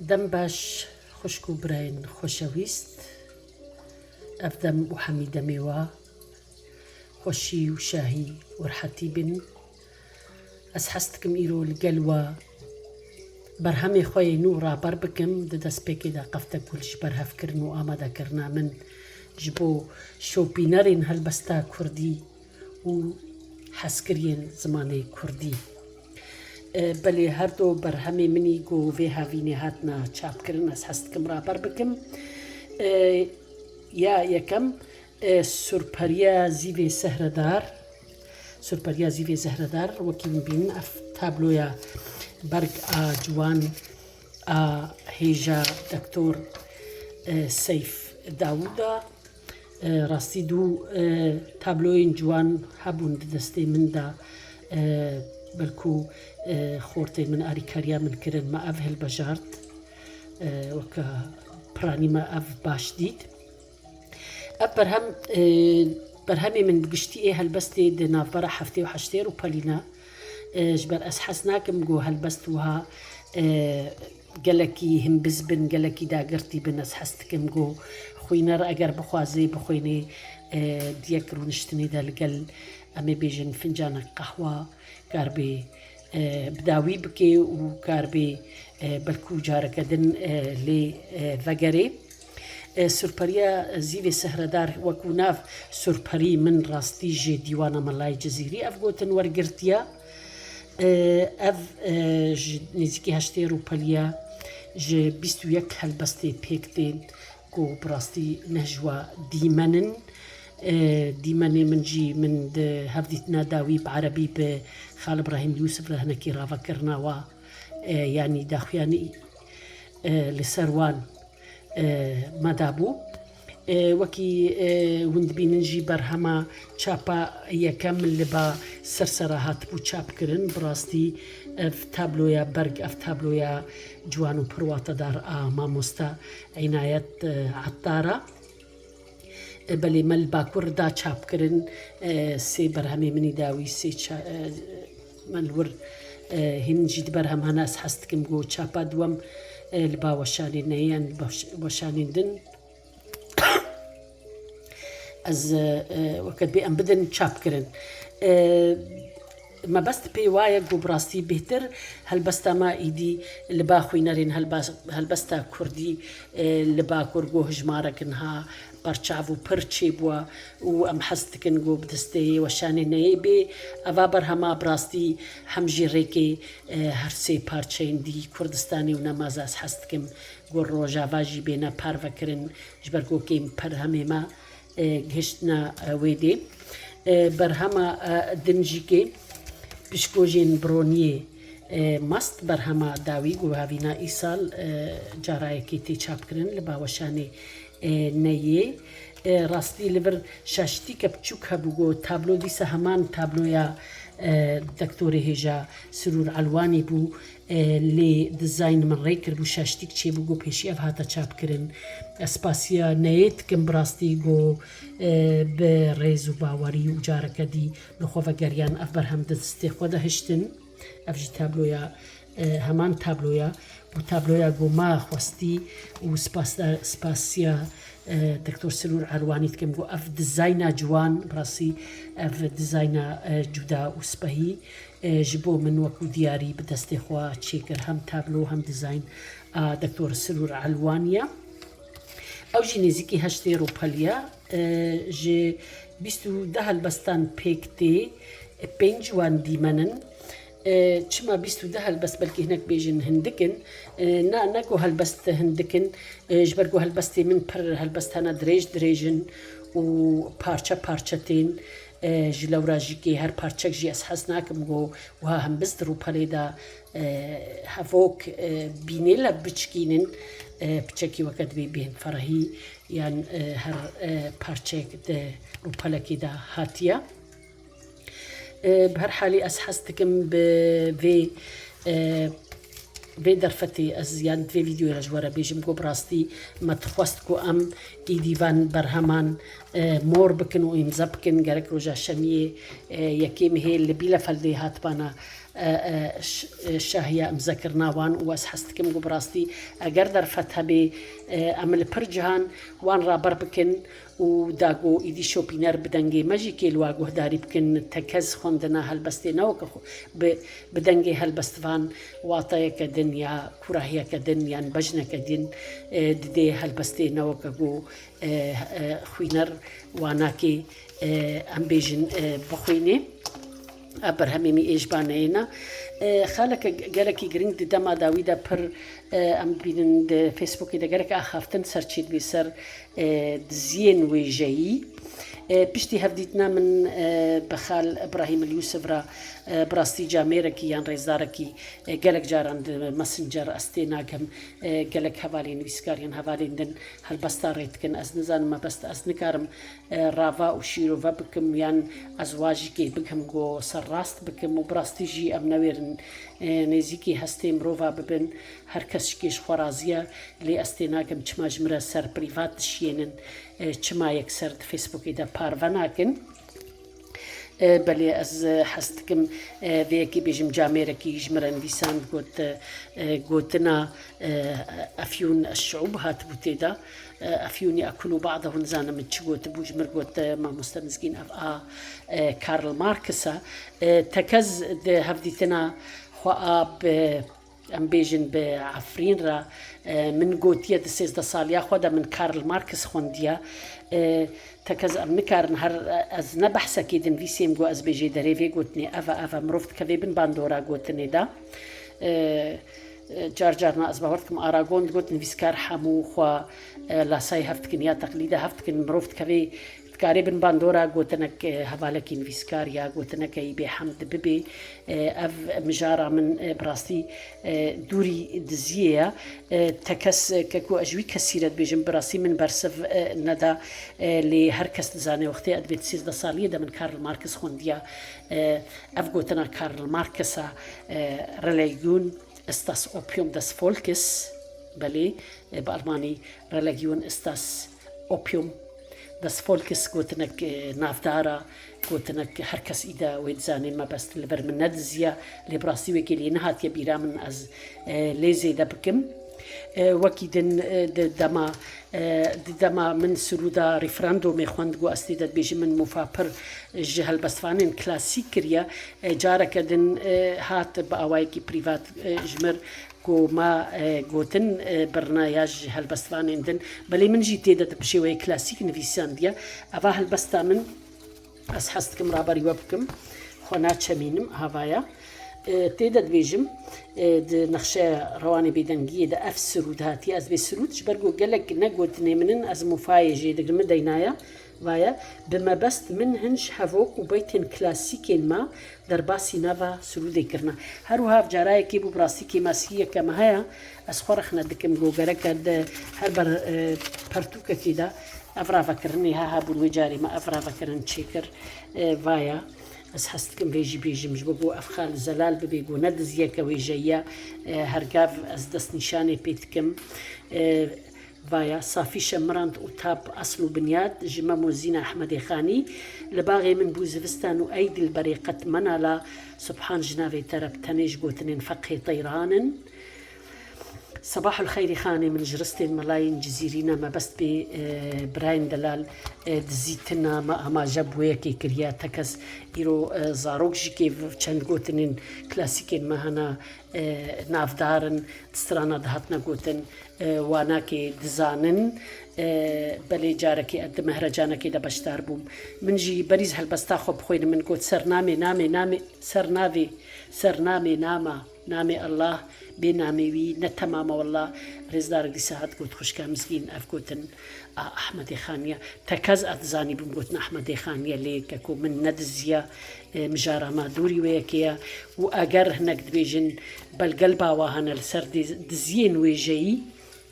دم باش خشكو براين خوشويست أفدم وحميدة ميوا خوشي وشاهي ورحتي بن أسحستكم إيرو القلوة برهمي خوي نورا بربكم ددس بيكي دا قفتك كلش برها فكرنو آمادا كرنا من جبو شوبينرين هالبستا كردي و حسكرين زماني كردي بلي هردو برهمي مني جو فيها فيني هاتنا تشاب كرن أسحستكم را بربكم يا يكم سورباريا زيفي سهردار سورباريا زيفي سهردار وكيم بين اف تابلويا برق جوان هيجا دكتور سيف داوودا راستي دو تابلوين جوان هبون دستي من دا بلكو خورتي من أريكاريا من كرن ما أف هالبجارت وكا براني ما أف باش ديد برهمي من بقشتي هالبستي دنا برا حفتي وحشتير وبالينا جبر أسحسناكم جو هالبستوها قالكي هم بزبن قالكي داقرتي بن أسحستكم جو خوينا رأجر بخوازي بخويني ديكرو نشتني دا لقل أمي بيجن فنجان قهوة قاربي بداوي بكي وقاربي بلكو جارك دن لي فقري سورباريا زيفي سهردار وكوناف سورباري من راستي جي ديوانا ملاي جزيري أفقوتن ورقرتيا أف نزيكي هاشتي روباليا جي بيستو يك هالبستي بيكتين كو براستي نهجوا ديمانن ديماني من جي من هفديتنا داوي بعربي بخال إبراهيم يوسف رهنا كي رافا كرناوا يعني داخياني لسروان مدابو وكي وندبي نجي برهما تشابا يكمل لبا سرسرهات بو تشاب كرن براستي اف تابلويا برق اف تابلويا جوانو برواتا دار ماموستا عناية عطارة بلي مال باكور دا تشاب كرن سي برهمي مني داوي سي مالور هن جيد برهم هناس حستكم جو تشابا دوام لبا وشانين نيان وشانين دن از وقت بيان بدن تشاب كرن ما بست بي وايا جو براستي بهتر هالبستا ما ايدي لبا خوينرين هالبستا كردي لبا كورجو هجماركنها برشافو برشي بوا وام حستكن جو بدستي وشاني نيبي افابر هما براستي حمجي ريكي هرسي بارشين دي كردستاني ونمازاس حستكم جو روجا واجي بينا بارفكرن جبرجو كيم برهمي ما گشتنا ويدي برهما دنجيكي بشكوجين برونيه مست برهما داوي جو هافينا إيصال جاراي كي تشاب كرن لبا وشاني نيه راستي لبر شاشتي كبچوك هبوغو تابلو دي سهمان تابلو يا دكتوري هيجا سرور علواني بو لي ديزاين من ريكر بو شاشتيك چي بوغو بيشي اف هاتا چاب كرن اسباسيا نيت كم براستي جو بريزو باوري و جاركا دي نخوفا گريان اف برهم دستي خودا هشتن اف جي تابلويا همان تابلويا بو تابلويا جو ما خوستي و سباسيا دكتور سرور علواني تكم جو اف ديزاينا جوان براسي اف ديزاينا جودا وسبهي جبو من وكو دياري بدستي خوا تشيكر هم تابلو هم ديزاين دكتور سرور علوانيا او جي نزيكي هشتي روباليا جي بيستو دهل بستان بيكتي بينجوان ديمانن چما بيستو ده هالبست بلكي هناك بيجن هندكن ناكو هالبست هندكن جبرجو هالبستي من بر هالبست هنا دريجن و بارچتين جلورا جيكي هر بارچك جي اسحسناكم جو وها هم بسترو باليدا هفوك بينيلا بچكينن بچكي وقت بين فرهي يعني هر بارچك ده روبالكي دا هاتيا بهر حالي أسحستكم بفي درفتي أزيان في فيديو رجوارا بيجم جو براستي ما تخواستكو أم إيديفان برهمان مور بكن و إمزبكن غرق رجا شمية يكيم هي اللي بيلا فالدي هاتبانا شاهية مذكر ناوان واس حستكم براستي اگر درفتها بي عمل برجهان وان رابر بكن وداغو ايدي شوبينر بدنجي ماجي كيلوا داري بكن تكز خوندنا هالبستي نوك بدنجي هالبستفان واطايا كدنيا كراهية كدنيا بجنة كدن ددي هالبستي نوك خوينر واناكي ام بيجن بخويني ابرهمي ايش بانينا خالك جالكي جرينج دما داويدا بر ام بين فيسبوك اذا جالك اخافتن سرتشيت بيسر دزين ويجي بشتي هفديتنا من بخال ابراهيم اليوسف را براستي جاميركي يان ريزداركي جالك جاران ماسنجر استيناكم جالك هفالين ويسكاريان هفالين دن هالبستاريت كن از نزان ما بست از نكارم رافا وشيروفا بكم يان ازواجي كي بكم جو سراست بكم وبراستي جي ام نويرن نزيكي هستيم روفا ببن هركس كيش خرازية لي استيناكم چما جمرا سر بريفات شينن چما يكسر فيسبوك إذا بارفناكن بلي از حستكم فيكي بيجم جاميركي يجمرن لسان قوتنا أفيون الشعوب هات بوتيدا أفيون يأكلوا بعضهم زانا من تشغوت بوجمر قوت ما مستمزقين كارل ماركسا تكز هفديتنا خواب ام بيجن بعفرين را من قوتية دسيز دا صاليا خودا من كارل ماركس خونديا تكز ام نكارن هر از نبحثا كيدن فيسيم قو از بيجي داريفي قوتني افا مروفت كذي بن باندورا قوتني دا جارنا از باورتكم اراغون قوتن فيسكار حمو خوا لاساي هفتكن يا تقليدا هفتكن مروفت كذي تقريبا باندورا قوتنك هفالكين فيسكاريا قوتنك يبي حمد ببي اف مجارة من براستي دوري دزية تكس ككو اجوي كسيرة بيجن براستي من برسف ندا لهركس دزاني وقتي ادبيت سيز دا صالية دا من كارل ماركس خونديا اف قوتنا كارل ماركسا رليجون استاس اوبيوم داس فولكس بلي بالماني رليجون استاس اوبيوم داس فولكس قوتنك نافدارا قوتنك هركس إذا ويتزاني ما بس لبر من ندزيا لبراسي وكيلي نهات يبيرا من از ليزي دبكم وكيدن دما من سرودا ريفراندوم يخوند قو استيداد بيجي من مفابر جهل بسفانين كلاسيكريا جارك دن هات بأوايكي بريفات جمر كو ما قوتن برناياج هالبستفان عندن بلي من جي تيدا بشيوي كلاسيك نفيسان ديا أفا هالبستا من أسحستكم رابري وبكم خونا تشمينم هافايا تيدا بيجم نخشى رواني بيدنجي دا اف سرود هاتي از بي سرود جبرقو قالك نقوتني منن از مفايجي دقل مدينايا وايا بما بست من هنش هفوك وبيتن كلاسيكين ما درباسي نافا سرودي كرنا هرو هاف جاراي كيبو براسيكي ماسية كما هيا اسخورخنا دكم جو قالك هربر برتوكا كيدا افرا فكرني ها هابو الوجاري ما افرا فكرن تشيكر وايا از حستكم بيجي مجبوبو افخال زلال ببيقو ندزيا كويجيا هرقاف از دست نشاني بيتكم وايا صافي شمراند وتاب أصل بنياد جمع موزينة أحمد خاني لباغي من بوزفستان وأيدي البريقة منالا سبحان جنافي ترب تنيج قوتنين فقه طيران صباح الخير خاني من جرستين ملايين جزيرينا ما بس براين دلال دزيتنا ما جابويا كي كريا تكز إيرو زاروك جي كيف چند قوتنين كلاسيكين ما هنا نافدارن تسترانا دهاتنا قوتن وانا كي دزانن بلي جاركي قد مهرجانكي دا بشتار بوم من جي بريز هالبستا خب خوين من قوت سرنامي نامي الله بنامي وي نتماما والله رزدار دي ساعات قوت خوشكا مسكين أفقوتن أحمد خانية تكز أتزاني بمقوتنا أحمد خانية ليك أكو من ندزيا مجارة ما دوري ويكيا وأجر هناك دبيجن بالقلبا وهنا السر دزين ويجي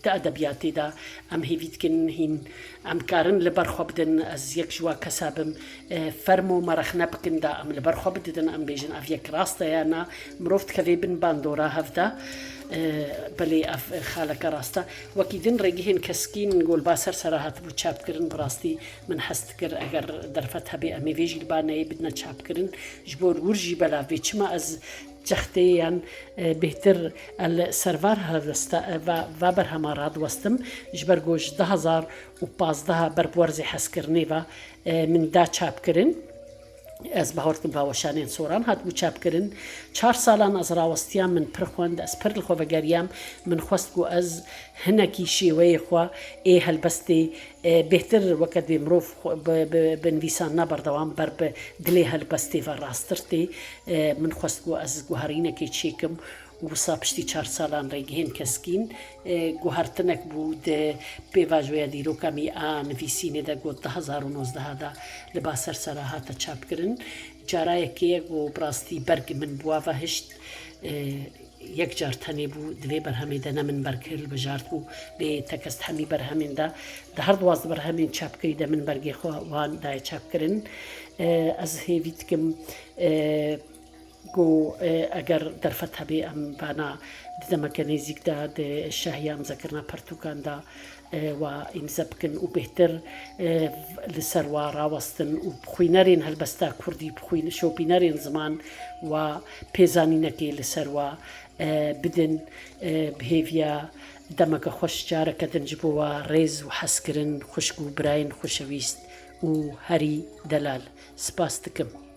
دا أدبياتي دا أم هيفيتكن هين أم كارن لبرخو بدن از يك جوا كسابم فرمو مرخنا بكن دا أم لبرخو بدن أم بيجن أف يك راستا يانا مروفت كذيبن باندورا هفدا بلي أف خالك راستا وكيدن رجيهن كسكين نقول باسر سراحت بو تشاب كرن براستي من حستكر أجر درفتها بأمي فيجي الباني بدنا تشاب كرن جبور ورجي بلا فيتشما از جەختەیان بهتر سەرڤار va berhema radwestim ji ber got ji 2015 berbuwerzê hezkirinê ve min da çapkirin ez bawartim baweşanên soran hatbû çapkirin 4 salan ez rawestiyan min pir xwend ez pir li xwe vegeriyam min xwest ku ez hinekî şêweyê xwe ê helbestê bêhtir weke dê mirov bi nivîsan naberdewam ber bi dilê helbestê ve rastir tê min xwest ku ez guherînekê çêkim wisa piştî 4 salan rêgihên keskîn guhertinek bû di pêvajoya dîroka mî a nivîsînê de got 2019 da li ba sersera hate çapkirin carayekê ye got bi rastî berg min buwa ve hişt yek car tenê bû divê berhemê de ne min berg hilbijart bû lê tekest hemî berhemên de di her duwazdeh berhemên çapkirî de min bergê xwe wan daye çapkirin ez hêvî dikim got eger derfet hebe em bana di demeke nêzik de di şehiya imzekirina pertûkan de wa îmze bikin û bêhtir li ser wa rawestin û bixwînerên helbesta Kurdî şopînerên ziman wa pêzanînekê li ser wa bidin bihêviya demeke xweş careke din ji bo wa rêz û hezkirin xwişk û birayên xweşewîst û herî delal. Spas dikim.